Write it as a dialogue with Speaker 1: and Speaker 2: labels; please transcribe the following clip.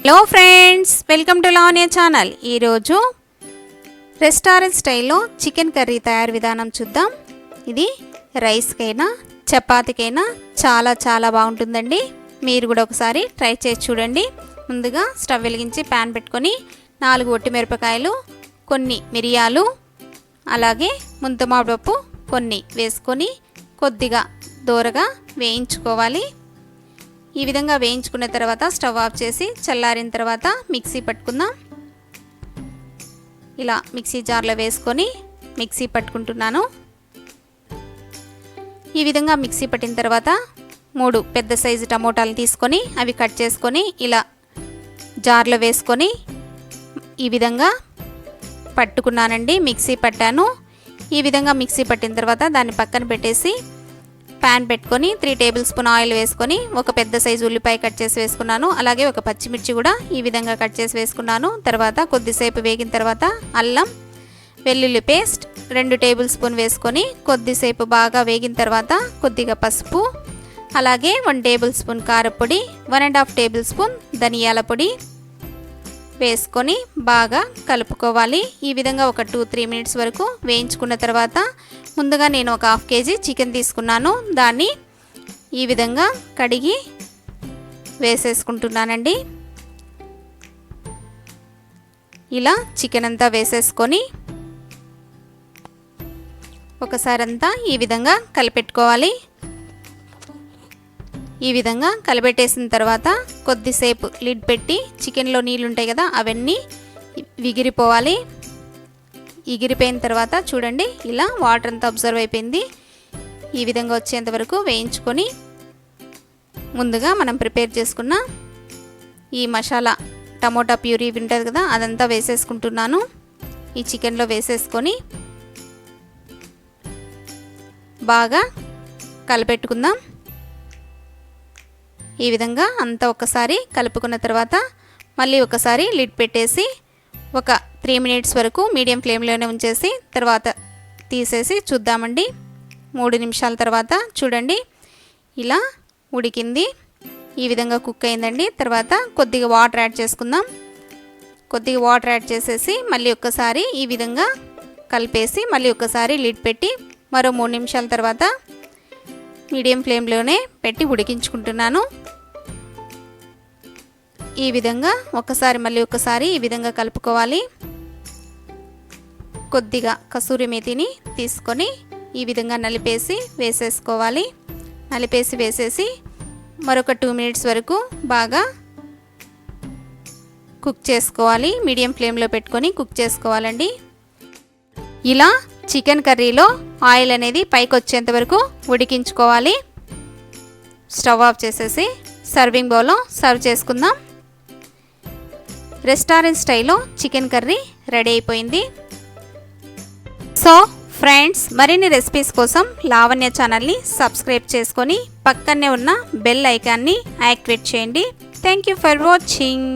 Speaker 1: Hello friends, welcome to Lavanya channel. ఈరోజు restaurant స్టైల్లో chicken curry తయారు విధానం చూద్దాం. ఇది రైస్కైనా చపాతీకైనా చాలా బాగుంటుందండి. మీరు కూడా ఒకసారి ట్రై చేసి చూడండి. ముందుగా స్టవ్ వెలిగించి ప్యాన్ పెట్టుకొని 4 ఒట్టిమిరపకాయలు, కొన్ని మిరియాలు, అలాగే ముంతమామిడిపప్పు కొన్ని వేసుకొని కొద్దిగా దోరగా వేయించుకోవాలి. ఈ విధంగా వేయించుకున్న తర్వాత స్టవ్ ఆఫ్ చేసి చల్లారిన తర్వాత మిక్సీ పట్టుకుందాం. ఇలా మిక్సీ జార్లో వేసుకొని మిక్సీ పట్టుకుంటున్నాను. ఈ విధంగా మిక్సీ పట్టిన తర్వాత 3 పెద్ద సైజు టమోటాలు తీసుకొని అవి కట్ చేసుకొని ఇలా జార్లో వేసుకొని ఈ విధంగా పట్టుకున్నానండి. మిక్సీ పట్టాను. ఈ విధంగా మిక్సీ పట్టిన తర్వాత దాన్ని పక్కన పెట్టేసి ప్యాన్ పెట్టుకొని 3 టేబుల్ స్పూన్ ఆయిల్ వేసుకొని ఒక పెద్ద సైజు ఉల్లిపాయ కట్ చేసి వేసుకున్నాను. అలాగే ఒక పచ్చిమిర్చి కూడా ఈ విధంగా కట్ చేసి వేసుకున్నాను. తర్వాత కొద్దిసేపు వేగిన తర్వాత అల్లం వెల్లుల్లి పేస్ట్ 2 టేబుల్ స్పూన్ వేసుకొని కొద్దిసేపు బాగా వేగిన తర్వాత కొద్దిగా పసుపు, అలాగే 1 టేబుల్ స్పూన్ కారపొడి, 1.5 టేబుల్ స్పూన్ ధనియాల పొడి వేసుకొని బాగా కలుపుకోవాలి. ఈ విధంగా ఒక 2-3 మినిట్స్ వరకు వేయించుకున్న తర్వాత ముందుగా నేను ఒక 1/2 కేజీ చికెన్ తీసుకున్నాను. దాన్ని ఈ విధంగా కడిగి వేసేసుకుంటున్నానండి. ఇలా చికెన్ అంతా వేసేసుకొని ఒకసారి అంతా ఈ విధంగా కలిపెట్టుకోవాలి. ఈ విధంగా కలిపెట్టేసిన తర్వాత కొద్దిసేపు లిడ్ పెట్టి చికెన్లో నీళ్ళు ఉంటాయి కదా అవన్నీ ఎగిరిపోవాలి. ఎగిరిపోయిన తర్వాత చూడండి ఇలా వాటర్ అంతా అబ్జర్వ్ అయిపోయింది. ఈ విధంగా వచ్చేంత వరకు వేయించుకొని ముందుగా మనం ప్రిపేర్ చేసుకున్న ఈ మసాలా టమోటా ప్యూరీ ఉంటుంది కదా అదంతా వేసేసుకుంటున్నాను. ఈ చికెన్లో వేసేసుకొని బాగా కలిపెట్టుకుందాం. ఈ విధంగా అంతా ఒకసారి కలుపుకున్న తర్వాత మళ్ళీ ఒకసారి లిడ్ పెట్టేసి ఒక 3 మినిట్స్ వరకు మీడియం ఫ్లేమ్లోనే ఉంచేసి తర్వాత తీసేసి చూద్దామండి. 3 నిమిషాల తర్వాత చూడండి ఇలా ఉడికింది. ఈ విధంగా కుక్ అయిందండి. తర్వాత కొద్దిగా వాటర్ యాడ్ చేసుకుందాం. కొద్దిగా వాటర్ యాడ్ చేసేసి మళ్ళీ ఒక్కసారి ఈ విధంగా కలిపేసి మళ్ళీ ఒకసారి లిడ్ పెట్టి మరో 3 నిమిషాల తర్వాత మీడియం ఫ్లేమ్లోనే పెట్టి ఉడికించుకుంటున్నాను. ఈ విధంగా మళ్ళీ ఒకసారి ఈ విధంగా కలుపుకోవాలి. కొద్దిగా కసూరి మేతిని తీసుకొని ఈ విధంగా నలిపేసి వేసేసుకోవాలి. నలిపేసి వేసేసి మరొక 2 మినిట్స్ వరకు బాగా కుక్ చేసుకోవాలి. మీడియం ఫ్లేమ్లో పెట్టుకొని కుక్ చేసుకోవాలండి. ఇలా చికెన్ కర్రీలో ఆయిల్ అనేది పైకి వచ్చేంత వరకు ఉడికించుకోవాలి. స్టవ్ ఆఫ్ చేసేసి సర్వింగ్ బౌల్లో సర్వ్ చేసుకుందాం. రెస్టారెంట్ స్టైల్లో చికెన్ కర్రీ రెడీ అయిపోయింది. సో ఫ్రెండ్స్, మరిన్ని రెసిపీస్ కోసం లావణ్య ఛానల్ని సబ్స్క్రైబ్ చేసుకొని పక్కనే ఉన్న బెల్ ఐకాన్ని యాక్టివేట్ చేయండి. Thank you for watching.